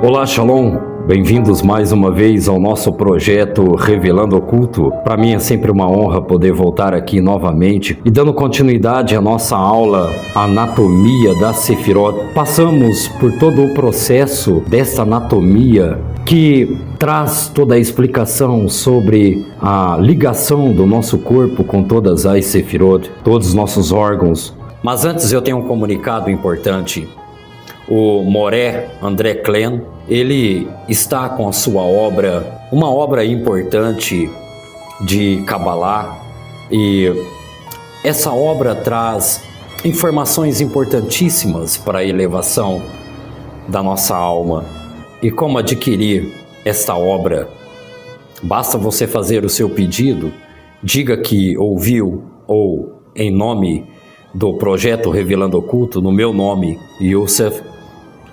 Olá, Shalom! Bem-vindos mais uma vez ao nosso projeto Revelando Oculto. Para mim é sempre uma honra poder voltar aqui novamente e dando continuidade à nossa aula Anatomia da Sefirot. Passamos por todo o processo desta anatomia que traz toda a explicação sobre a ligação do nosso corpo com todas as Sefirot, todos os nossos órgãos. Mas antes eu tenho um comunicado importante. O Moré André Klein, ele está com a sua obra, uma obra importante de Kabbalah, e essa obra traz informações importantíssimas para a elevação da nossa alma. E como adquirir esta obra? Basta você fazer o seu pedido, diga que ouviu ou em nome do projeto Revelando Oculto, no meu nome, Youssef,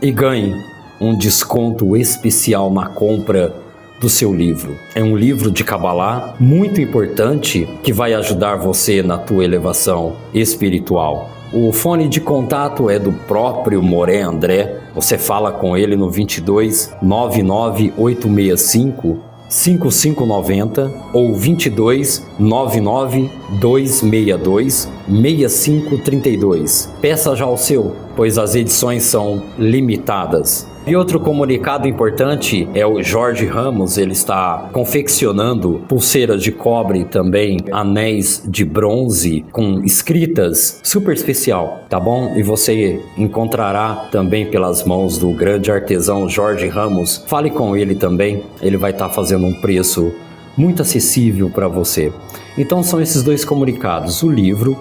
e ganhe um desconto especial na compra do seu livro. É um livro de Kabbalah muito importante que vai ajudar você na tua elevação espiritual. O fone de contato é do próprio Moré André. Você fala com ele no 22 99 865 5590 ou 22 99 262 6532. Peça já o seu, pois as edições são limitadas. E outro comunicado importante é o Jorge Ramos, ele está confeccionando pulseiras de cobre também, anéis de bronze com escritas super especial, tá bom? E você encontrará também pelas mãos do grande artesão Jorge Ramos. Fale com ele também, ele vai estar fazendo um preço muito acessível para você. Então são esses dois comunicados, o livro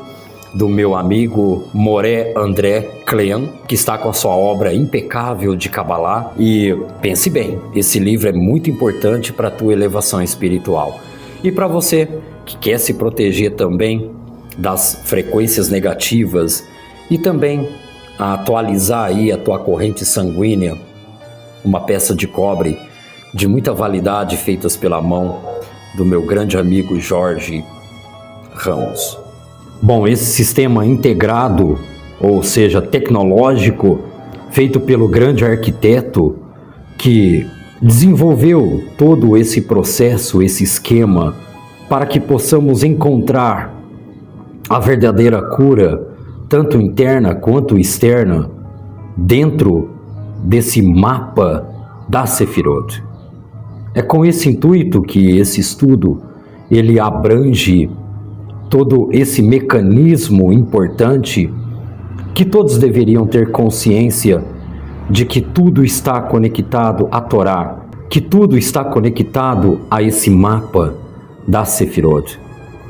do meu amigo Moré André Klein, que está com a sua obra impecável de Kabbalah. E pense bem, esse livro é muito importante para a tua elevação espiritual. E para você que quer se proteger também das frequências negativas e também atualizar aí a tua corrente sanguínea, uma peça de cobre de muita validade feitas pela mão do meu grande amigo Jorge Ramos. Bom, esse sistema integrado, ou seja, tecnológico, feito pelo grande arquiteto que desenvolveu todo esse processo, esse esquema, para que possamos encontrar a verdadeira cura, tanto interna quanto externa, dentro desse mapa da Sefirot. É com esse intuito que esse estudo ele abrange todo esse mecanismo importante que todos deveriam ter consciência de que tudo está conectado à Torá, que tudo está conectado a esse mapa da Sefirot.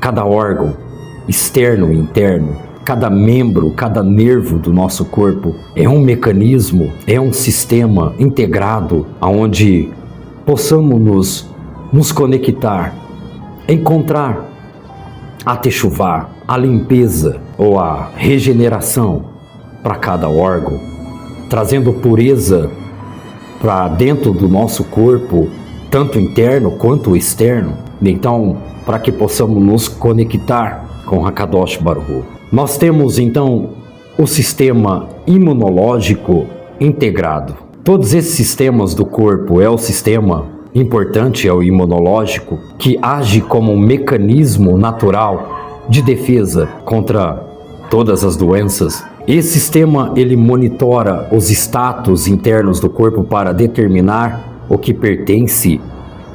Cada órgão, externo e interno, cada membro, cada nervo do nosso corpo é um mecanismo, é um sistema integrado onde possamos nos conectar, encontrar a techuvá, a limpeza ou a regeneração para cada órgão, trazendo pureza para dentro do nosso corpo, tanto interno quanto externo. Então, para que possamos nos conectar com Hakadosh Baruch Hu. Nós temos então o sistema imunológico integrado. Todos esses sistemas do corpo é o sistema importante, é o imunológico, que age como um mecanismo natural de defesa contra todas as doenças. Esse sistema ele monitora os status internos do corpo para determinar o que pertence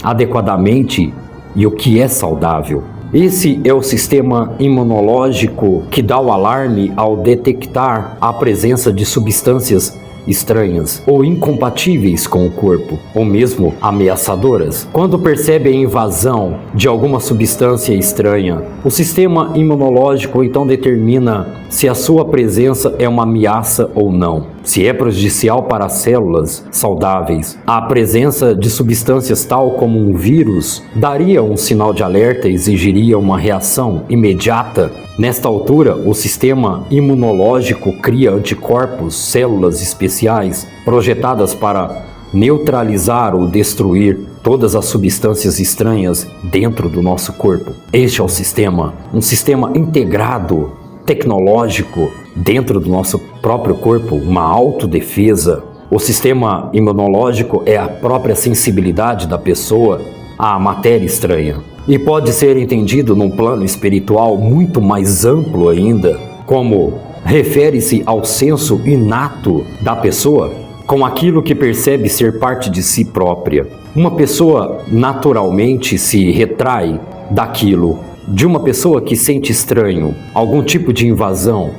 adequadamente e o que é saudável. Esse é o sistema imunológico que dá o alarme ao detectar a presença de substâncias estranhas ou incompatíveis com o corpo, ou mesmo ameaçadoras. Quando percebe a invasão de alguma substância estranha, o sistema imunológico então determina se a sua presença é uma ameaça ou não. Se é prejudicial para as células saudáveis, a presença de substâncias tal como um vírus daria um sinal de alerta e exigiria uma reação imediata. Nesta altura, o sistema imunológico cria anticorpos, células especiais projetadas para neutralizar ou destruir todas as substâncias estranhas dentro do nosso corpo. Este é o sistema, um sistema integrado, tecnológico, dentro do nosso próprio corpo, uma autodefesa. O sistema imunológico é a própria sensibilidade da pessoa à matéria estranha e pode ser entendido num plano espiritual muito mais amplo ainda, como refere-se ao senso inato da pessoa com aquilo que percebe ser parte de si própria. Uma pessoa naturalmente se retrai daquilo. De uma pessoa que sente estranho algum tipo de invasão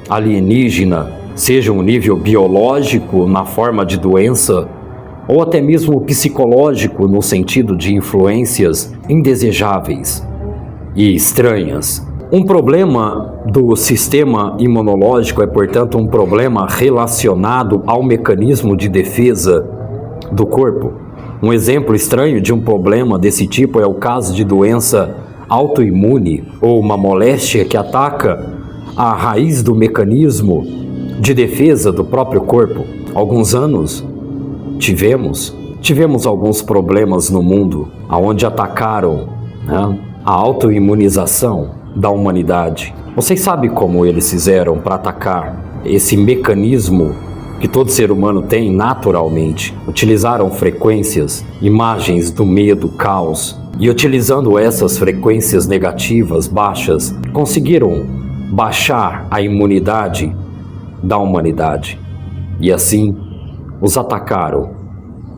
alienígena, seja um nível biológico na forma de doença, ou até mesmo psicológico no sentido de influências indesejáveis e estranhas. Um problema do sistema imunológico é, portanto, um problema relacionado ao mecanismo de defesa do corpo. Um exemplo estranho de um problema desse tipo é o caso de doença autoimune ou uma moléstia que ataca a raiz do mecanismo de defesa do próprio corpo. Há alguns anos tivemos alguns problemas no mundo onde atacaram, a autoimunização da humanidade. Vocês sabem como eles fizeram para atacar esse mecanismo que todo ser humano tem naturalmente? Utilizaram frequências, imagens do medo, caos, e utilizando essas frequências negativas baixas, conseguiram baixar a imunidade da humanidade. E assim, os atacaram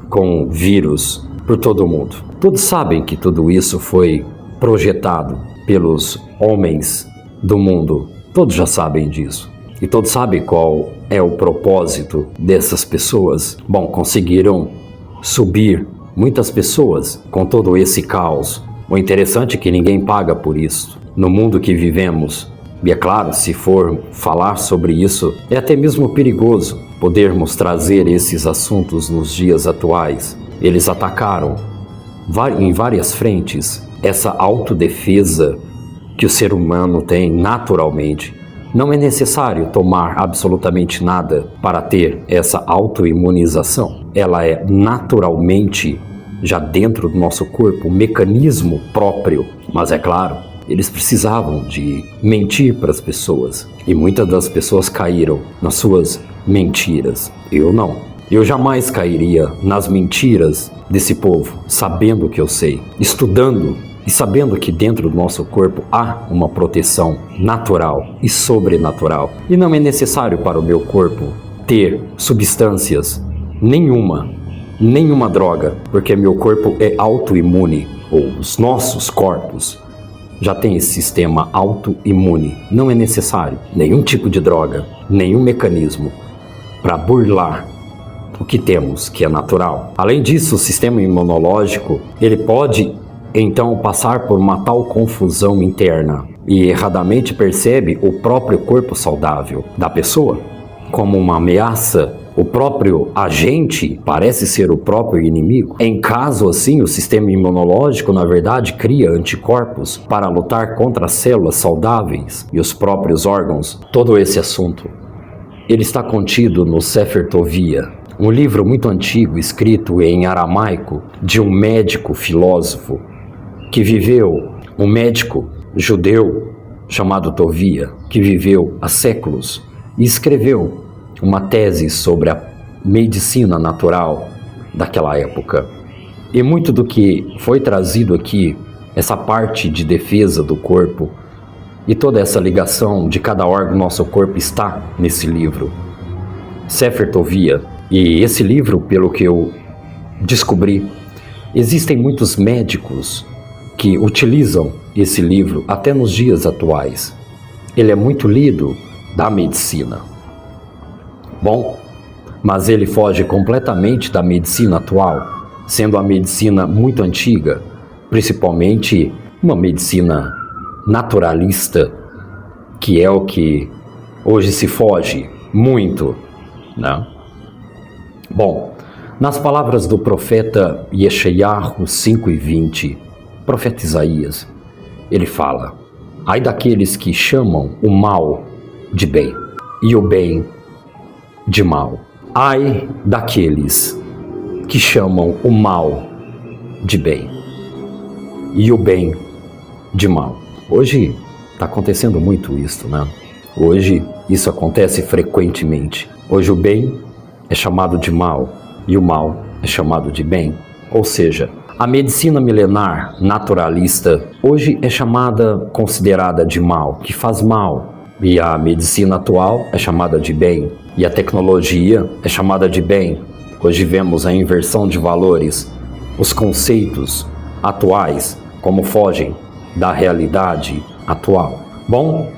com vírus por todo o mundo. Todos sabem que tudo isso foi projetado pelos homens do mundo. Todos já sabem disso. E todos sabem qual é o propósito dessas pessoas. Bom, conseguiram subir muitas pessoas com todo esse caos. O interessante é que ninguém paga por isso. No mundo que vivemos, e é claro, se for falar sobre isso, é até mesmo perigoso podermos trazer esses assuntos nos dias atuais. Eles atacaram em várias frentes essa autodefesa que o ser humano tem naturalmente. Não é necessário tomar absolutamente nada para ter essa autoimunização. Ela é naturalmente já dentro do nosso corpo, um mecanismo próprio. Mas é claro, eles precisavam de mentir para as pessoas. E muitas das pessoas caíram nas suas mentiras. Eu não. Eu jamais cairia nas mentiras desse povo, sabendo o que eu sei, estudando e sabendo que dentro do nosso corpo há uma proteção natural e sobrenatural. E não é necessário para o meu corpo ter substâncias nenhuma droga, porque meu corpo é autoimune, ou os nossos corpos já tem esse sistema autoimune. Não é necessário nenhum tipo de droga, nenhum mecanismo para burlar o que temos, que é natural. Além disso, o sistema imunológico, ele pode então passar por uma tal confusão interna e erradamente percebe o próprio corpo saudável da pessoa como uma ameaça. O próprio agente parece ser o próprio inimigo. Em caso assim, o sistema imunológico, na verdade, cria anticorpos para lutar contra as células saudáveis e os próprios órgãos. Todo esse assunto, ele está contido no Sefer Tovia, um livro muito antigo, escrito em aramaico, de um médico filósofo que viveu, um médico judeu chamado Tovia, que viveu há séculos e escreveu uma tese sobre a medicina natural daquela época. E muito do que foi trazido aqui, essa parte de defesa do corpo e toda essa ligação de cada órgão do nosso corpo está nesse livro, Sefer Tovia. E esse livro, pelo que eu descobri, existem muitos médicos que utilizam esse livro até nos dias atuais. Ele é muito lido da medicina. Bom, mas ele foge completamente da medicina atual, sendo a medicina muito antiga, principalmente uma medicina naturalista, que é o que hoje se foge muito, né? Bom, nas palavras do profeta Yeshayahu 5:20, profeta Isaías, ele fala: ai daqueles que chamam o mal de bem e o bem de mal. Ai daqueles que chamam o mal de bem e o bem de mal. Hoje está acontecendo muito isso, né? Hoje isso acontece frequentemente. Hoje o bem é chamado de mal e o mal é chamado de bem. Ou seja, a medicina milenar naturalista hoje é considerada de mal, que faz mal. E a medicina atual é chamada de bem. E a tecnologia é chamada de bem. Hoje vemos a inversão de valores. Os conceitos atuais, como fogem da realidade atual. Bom,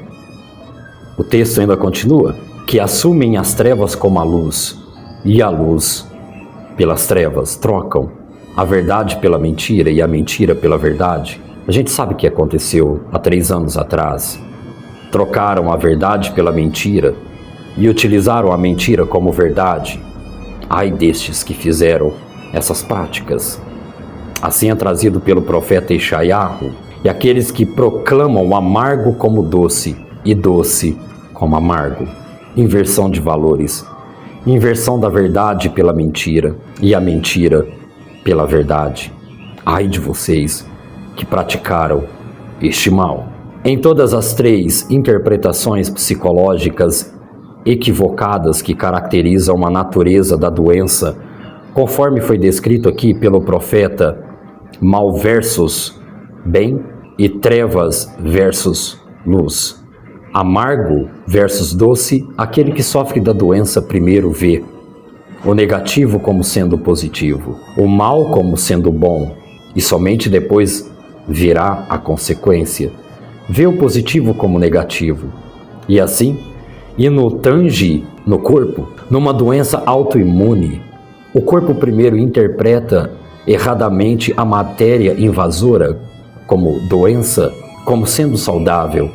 o texto ainda continua. Que assumem as trevas como a luz, e a luz pelas trevas trocam a verdade pela mentira e a mentira pela verdade. A gente sabe o que aconteceu há 3 anos atrás. Trocaram a verdade pela mentira e utilizaram a mentira como verdade. Ai destes que fizeram essas práticas. Assim é trazido pelo profeta Eshaiahu, e aqueles que proclamam o amargo como doce e doce como amargo. Inversão de valores. Inversão da verdade pela mentira e a mentira pela verdade. Ai de vocês que praticaram este mal. Em todas as 3 interpretações psicológicas equivocadas que caracterizam a natureza da doença, conforme foi descrito aqui pelo profeta, mal versus bem e trevas versus luz. Amargo versus doce, aquele que sofre da doença primeiro vê o negativo como sendo positivo, o mal como sendo bom, e somente depois virá a consequência. Vê o positivo como negativo. E assim, e no tange no corpo, numa doença autoimune, o corpo primeiro interpreta erradamente a matéria invasora como doença, como sendo saudável,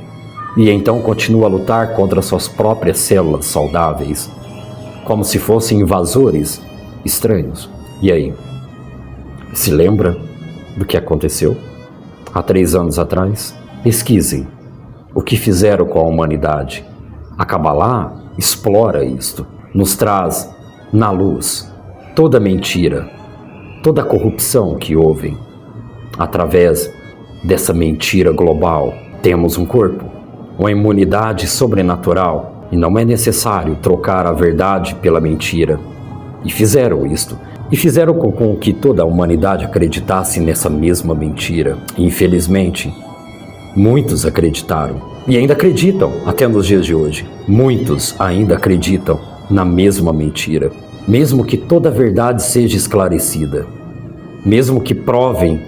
e então continua a lutar contra suas próprias células saudáveis, como se fossem invasores estranhos. E aí? Se lembra do que aconteceu há 3 anos atrás? Pesquisem o que fizeram com a humanidade. A Kabbalah explora isto, nos traz na luz toda mentira, toda a corrupção que houve. Através dessa mentira global, temos um corpo, uma imunidade sobrenatural, e não é necessário trocar a verdade pela mentira. E fizeram isto. E fizeram com que toda a humanidade acreditasse nessa mesma mentira. E, infelizmente, muitos acreditaram. E ainda acreditam, até nos dias de hoje. Muitos ainda acreditam na mesma mentira. Mesmo que toda a verdade seja esclarecida. Mesmo que provem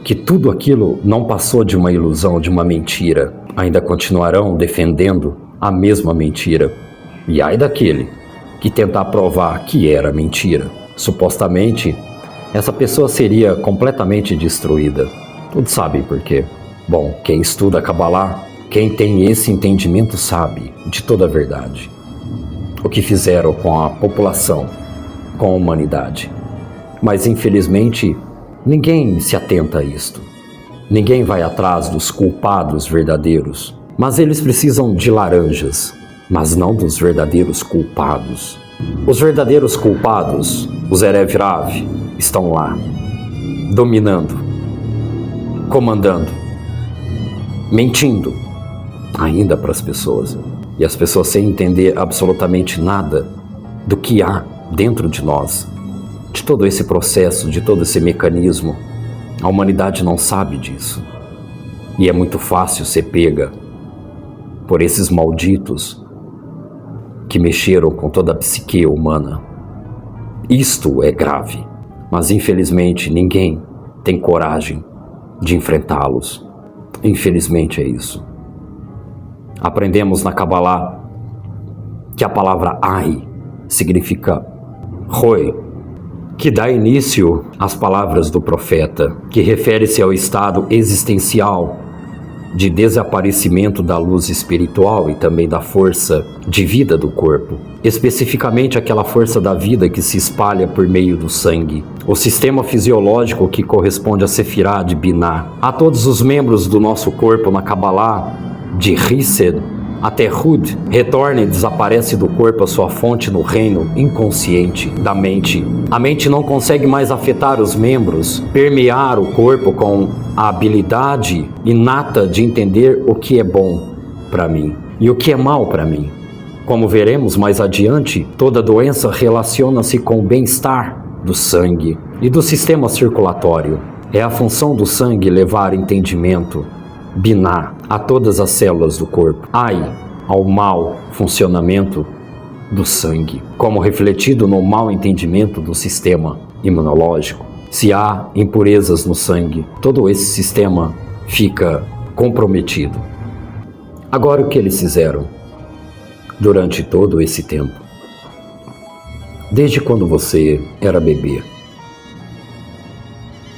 que tudo aquilo não passou de uma ilusão, de uma mentira, ainda continuarão defendendo a mesma mentira. E ai daquele que tentar provar que era mentira. Supostamente, essa pessoa seria completamente destruída. Todos sabem por quê. Bom, quem estuda a Kabbalah, quem tem esse entendimento sabe de toda a verdade. O que fizeram com a população, com a humanidade. Mas infelizmente, ninguém se atenta a isto. Ninguém vai atrás dos culpados verdadeiros. Mas eles precisam de laranjas, mas não dos verdadeiros culpados. Os verdadeiros culpados, os Erev Rav, estão lá, dominando, comandando, mentindo ainda para as pessoas. E as pessoas sem entender absolutamente nada do que há dentro de nós, de todo esse processo, de todo esse mecanismo. A humanidade não sabe disso. E é muito fácil ser pega por esses malditos que mexeram com toda a psique humana. Isto é grave, mas infelizmente ninguém tem coragem de enfrentá-los. Infelizmente é isso. Aprendemos na Kabbalah que a palavra Ai significa Roi, que dá início às palavras do profeta, que refere-se ao estado existencial de desaparecimento da luz espiritual e também da força de vida do corpo, especificamente aquela força da vida que se espalha por meio do sangue, o sistema fisiológico que corresponde a Sefirah de Binah. A todos os membros do nosso corpo na Kabbalah, de Hesed até Hud, retorna e desaparece do corpo a sua fonte no reino inconsciente da mente. A mente não consegue mais afetar os membros, permear o corpo com a habilidade inata de entender o que é bom para mim e o que é mal para mim. Como veremos mais adiante, toda doença relaciona-se com o bem-estar do sangue e do sistema circulatório. É a função do sangue levar entendimento, biná, a todas as células do corpo. Ai, ao mau funcionamento do sangue, como refletido no mau entendimento do sistema imunológico. Se há impurezas no sangue, todo esse sistema fica comprometido. Agora, o que eles fizeram durante todo esse tempo? Desde quando você era bebê,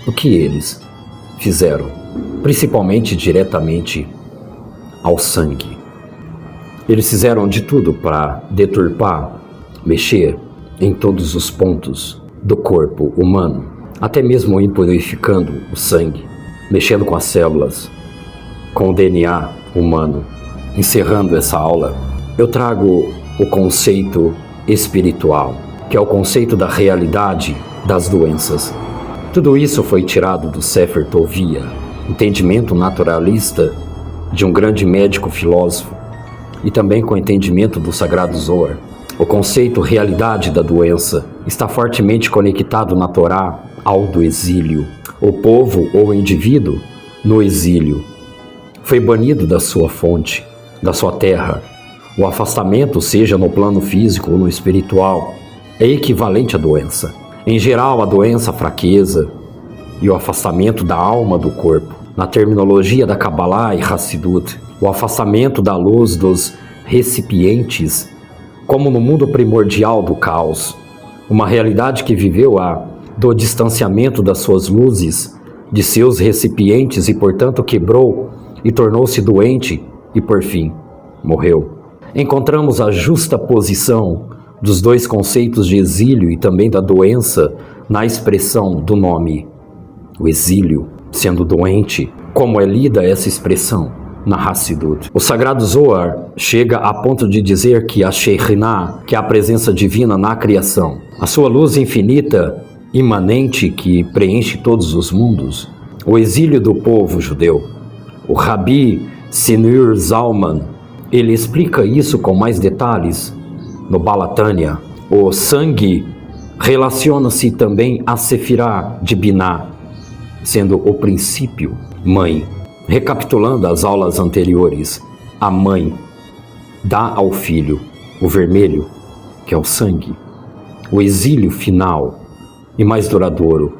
o que eles fizeram? Principalmente diretamente ao sangue. Eles fizeram de tudo para deturpar, mexer em todos os pontos do corpo humano, até mesmo impurificando o sangue, mexendo com as células, com o DNA humano. Encerrando essa aula, eu trago o conceito espiritual, que é o conceito da realidade das doenças. Tudo isso foi tirado do Sefer Tovia, entendimento naturalista de um grande médico filósofo, e também com o entendimento do Sagrado Zohar. O conceito realidade da doença está fortemente conectado na Torá ao do exílio. O povo ou o indivíduo no exílio foi banido da sua fonte, da sua terra. O afastamento, seja no plano físico ou no espiritual, é equivalente à doença. Em geral, a doença, a fraqueza e o afastamento da alma do corpo. Na terminologia da Kabbalah e Hassidut, o afastamento da luz dos recipientes, como no mundo primordial do caos, uma realidade que viveu do distanciamento das suas luzes, de seus recipientes e, portanto, quebrou e tornou-se doente e, por fim, morreu. Encontramos a justa posição dos dois conceitos de exílio e também da doença na expressão do nome. O exílio, sendo doente, como é lida essa expressão na Hassidut. O Sagrado Zohar chega a ponto de dizer que a Shekhinah, que é a presença divina na criação, a sua luz infinita, imanente, que preenche todos os mundos, o exílio do povo judeu. O Rabi Sinur Zalman, ele explica isso com mais detalhes no Balatânia. O sangue relaciona-se também a Sefirá de Biná, sendo o princípio mãe. Recapitulando as aulas anteriores, a mãe dá ao filho o vermelho, que é o sangue. O exílio final e mais duradouro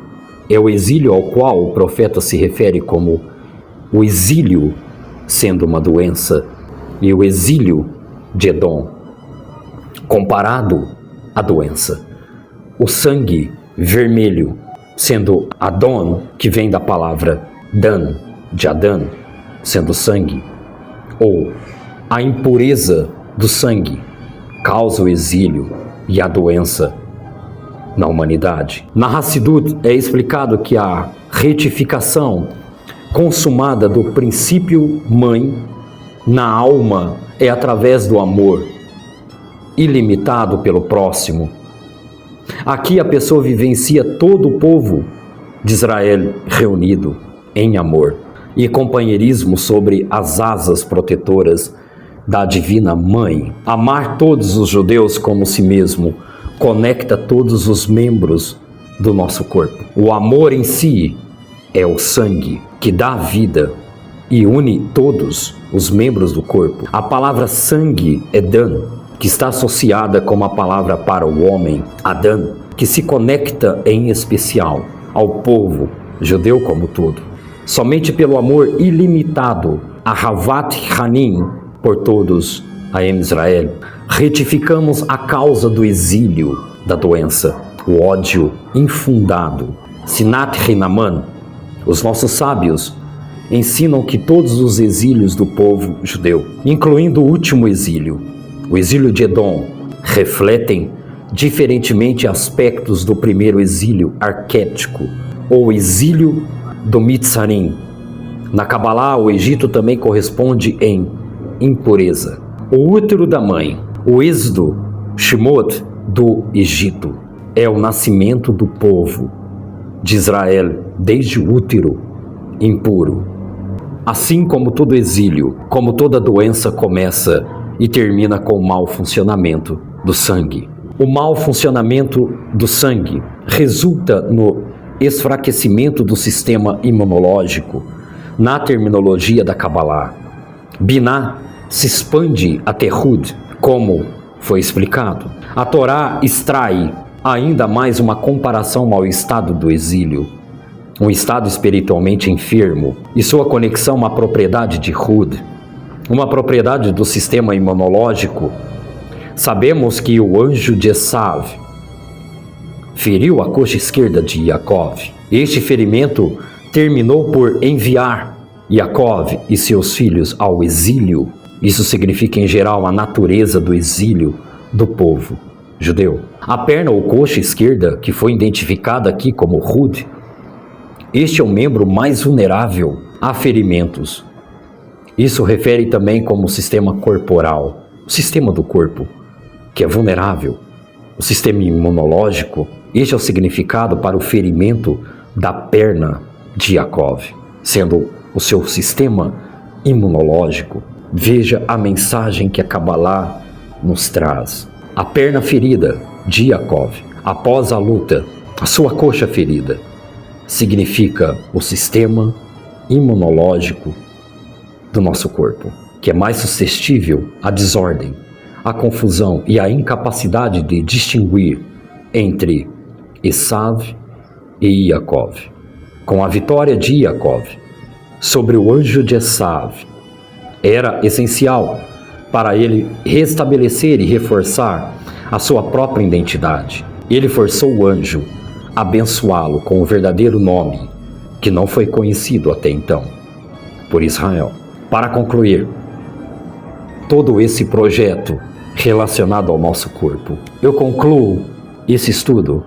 é o exílio ao qual o profeta se refere como o exílio sendo uma doença e o exílio de Edom, comparado à doença. O sangue vermelho sendo Adon, que vem da palavra Dan, de Adão, sendo sangue, ou a impureza do sangue causa o exílio e a doença na humanidade. Na Hassidut é explicado que a retificação consumada do princípio mãe na alma é através do amor ilimitado pelo próximo. Aqui a pessoa vivencia todo o povo de Israel reunido em amor e companheirismo sobre as asas protetoras da Divina Mãe. Amar todos os judeus como si mesmo conecta todos os membros do nosso corpo. O amor em si é o sangue que dá vida e une todos os membros do corpo. A palavra sangue é Dan, que está associada com a palavra para o homem, Adão, que se conecta em especial ao povo judeu como todo. Somente pelo amor ilimitado, a Havat Hanim, por todos, a Israel, retificamos a causa do exílio da doença, o ódio infundado. Sinat Hinaman, os nossos sábios, ensinam que todos os exílios do povo judeu, incluindo o último exílio, o exílio de Edom, refletem diferentemente aspectos do primeiro exílio arquétipo, ou exílio do Mitzarim. Na Kabbalah, o Egito também corresponde em impureza. O útero da mãe, o êxodo, Shemot, do Egito, é o nascimento do povo de Israel desde o útero impuro. Assim como todo exílio, como toda doença começa e termina com o mau funcionamento do sangue. O mau funcionamento do sangue resulta no enfraquecimento do sistema imunológico. Na terminologia da Kabbalah, Binah se expande até Hud, como foi explicado. A Torá extrai ainda mais uma comparação ao estado do exílio, um estado espiritualmente enfermo, e sua conexão a uma propriedade de Hud, uma propriedade do sistema imunológico. Sabemos que o anjo de Esav feriu a coxa esquerda de Yaakov. Este ferimento terminou por enviar Yaakov e seus filhos ao exílio. Isso significa, em geral, a natureza do exílio do povo judeu. A perna ou coxa esquerda, que foi identificada aqui como Hud, este é o membro mais vulnerável a ferimentos. Isso refere também como sistema corporal, o sistema do corpo, que é vulnerável. O sistema imunológico, este é o significado para o ferimento da perna de Yaakov, sendo o seu sistema imunológico. Veja a mensagem que a Kabbalah nos traz. A perna ferida de Yaakov, após a luta, a sua coxa ferida, significa o sistema imunológico do nosso corpo, que é mais suscetível à desordem, à confusão e à incapacidade de distinguir entre Esav e Yaakov. Com a vitória de Yaakov sobre o anjo de Esav, era essencial para ele restabelecer e reforçar a sua própria identidade. Ele forçou o anjo a abençoá-lo com o verdadeiro nome, que não foi conhecido até então por Israel. Para concluir todo esse projeto relacionado ao nosso corpo, eu concluo esse estudo.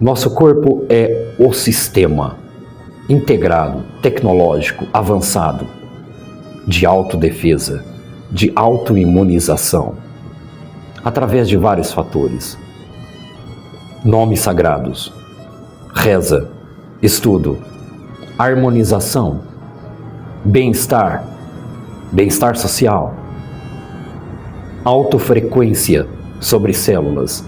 Nosso corpo é o sistema integrado, tecnológico, avançado, de autodefesa, de autoimunização, através de vários fatores. Nomes sagrados, reza, estudo, harmonização, bem-estar, bem-estar social, autofrequência sobre células,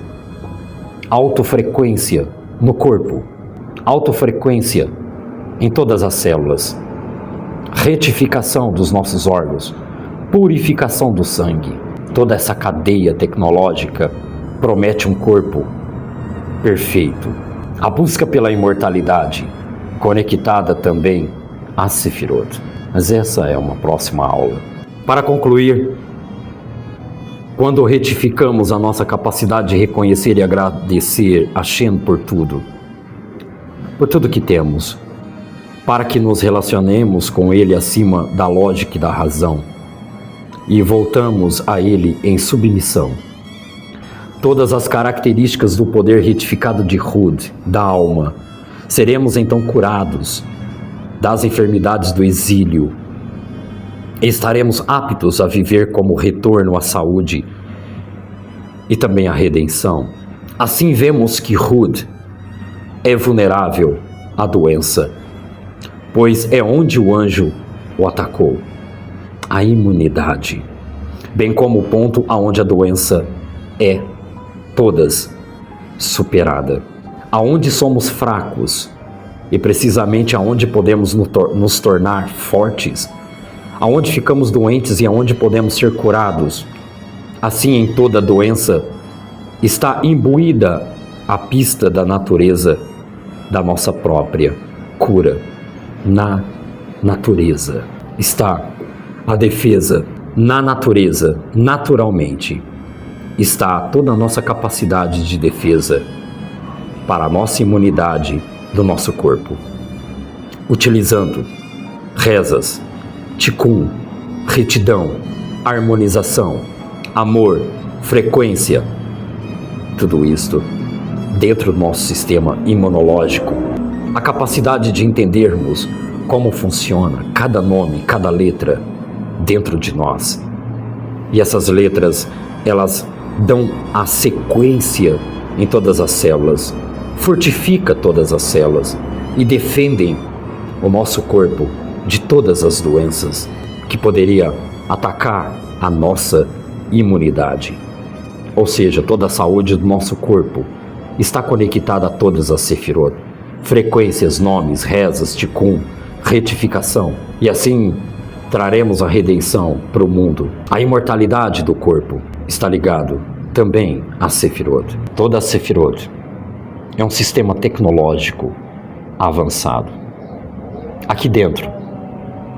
autofrequência no corpo, autofrequência em todas as células, retificação dos nossos órgãos, purificação do sangue. Toda essa cadeia tecnológica promete um corpo perfeito. A busca pela imortalidade, conectada também a Sefirot. Mas essa é uma próxima aula. Para concluir, quando retificamos a nossa capacidade de reconhecer e agradecer a Shem por tudo que temos, para que nos relacionemos com Ele acima da lógica e da razão, e voltamos a Ele em submissão. Todas as características do poder retificado de Hud, da alma, seremos então curados das enfermidades do exílio. Estaremos aptos a viver como retorno à saúde e também à redenção. Assim vemos que Hud é vulnerável à doença, pois é onde o anjo o atacou, a imunidade, bem como o ponto aonde a doença é todas superada, aonde somos fracos e precisamente aonde podemos nos tornar fortes, aonde ficamos doentes e aonde podemos ser curados. Assim, em toda doença está imbuída a pista da natureza da nossa própria cura. Na natureza está a defesa, na natureza, naturalmente, está toda a nossa capacidade de defesa para a nossa imunidade do nosso corpo, utilizando rezas, tikkun, retidão, harmonização, amor, frequência, tudo isto dentro do nosso sistema imunológico, a capacidade de entendermos como funciona cada nome, cada letra dentro de nós. E essas letras, elas dão a sequência em todas as células, fortifica todas as células e defendem o nosso corpo de todas as doenças que poderia atacar a nossa imunidade. Ou seja, toda a saúde do nosso corpo está conectada a todas as Sefirot. Frequências, nomes, rezas, tikkun, retificação. E assim traremos a redenção para o mundo. A imortalidade do corpo está ligado também a Sefirot. Toda a Sefirot é um sistema tecnológico avançado. Aqui dentro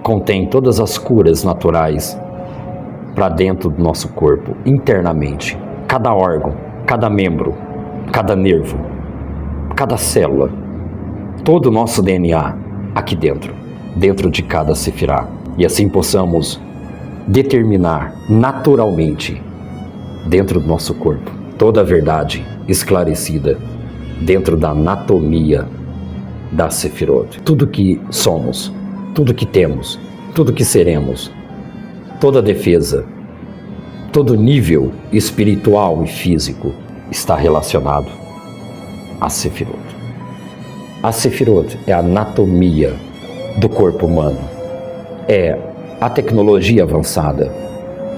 contém todas as curas naturais para dentro do nosso corpo, internamente. Cada órgão, cada membro, cada nervo, cada célula, todo o nosso DNA aqui dentro de cada sefirá. E assim possamos determinar naturalmente, dentro do nosso corpo, toda a verdade esclarecida dentro da anatomia da Sefirot. Tudo que somos, tudo que temos, tudo que seremos, toda defesa, todo nível espiritual e físico está relacionado a Sefirot. A Sefirot é a anatomia do corpo humano, é a tecnologia avançada,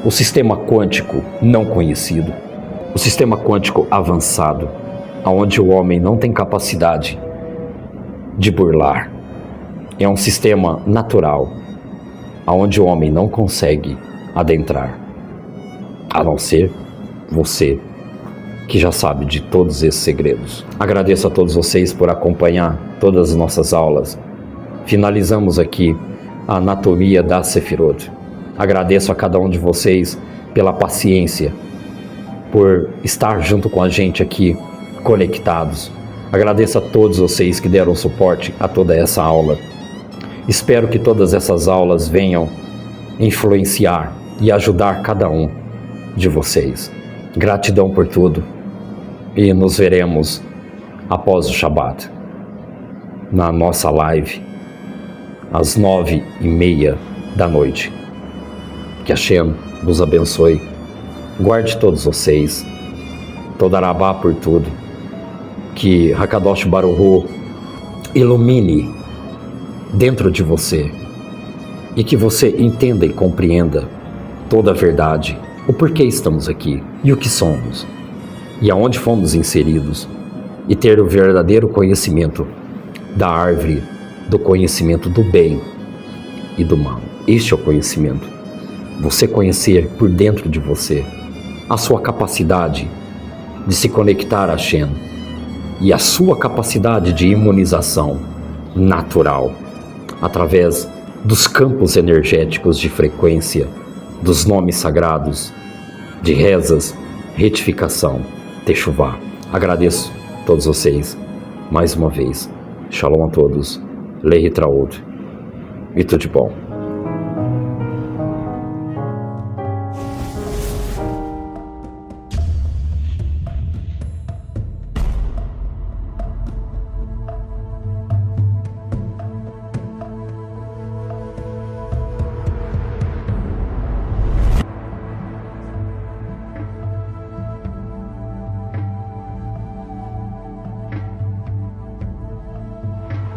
o sistema quântico não conhecido, o sistema quântico avançado, onde o homem não tem capacidade de burlar. É um sistema natural, onde o homem não consegue adentrar, a não ser você, que já sabe de todos esses segredos. Agradeço a todos vocês por acompanhar todas as nossas aulas. Finalizamos aqui a anatomia da Sefirot. Agradeço a cada um de vocês pela paciência, por estar junto com a gente aqui, conectados. Agradeço a todos vocês que deram suporte a toda essa aula. Espero que todas essas aulas venham influenciar e ajudar cada um de vocês. Gratidão por tudo e nos veremos após o Shabat, na nossa live, às 9h30 da noite. Que Hashem vos abençoe, guarde todos vocês, Todarabá por tudo, que Hakadosh Baruch Hu ilumine dentro de você e que você entenda e compreenda toda a verdade, o porquê estamos aqui e o que somos e aonde fomos inseridos, e ter o verdadeiro conhecimento da árvore do conhecimento do bem e do mal. Este é o conhecimento. Você conhecer por dentro de você a sua capacidade de se conectar a Hashem e a sua capacidade de imunização natural através dos campos energéticos de frequência, dos nomes sagrados, de rezas, retificação, techuvá. Agradeço a todos vocês mais uma vez. Shalom a todos. Lehi Traud. E tudo de bom.